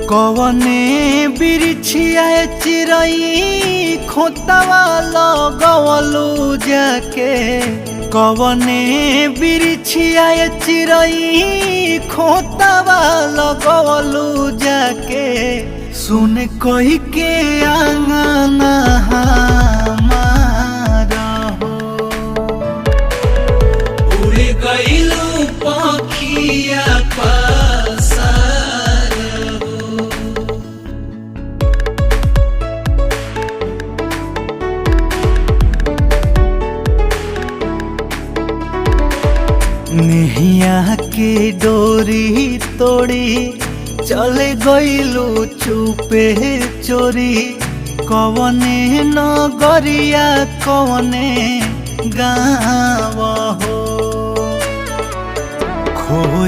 कवने बिरछिया चिरई खोतवा लगवलू जाके कवने बिरछिया चिरई खोतवा लगवलू जाके सुन कही के आंगना हमारा हो उड़ गइलू पखिया पासार हो। नेहिया के डोरी तोड़ी चले गइलू चुपे चोरी कवने नगरिया कवने गाँव हो।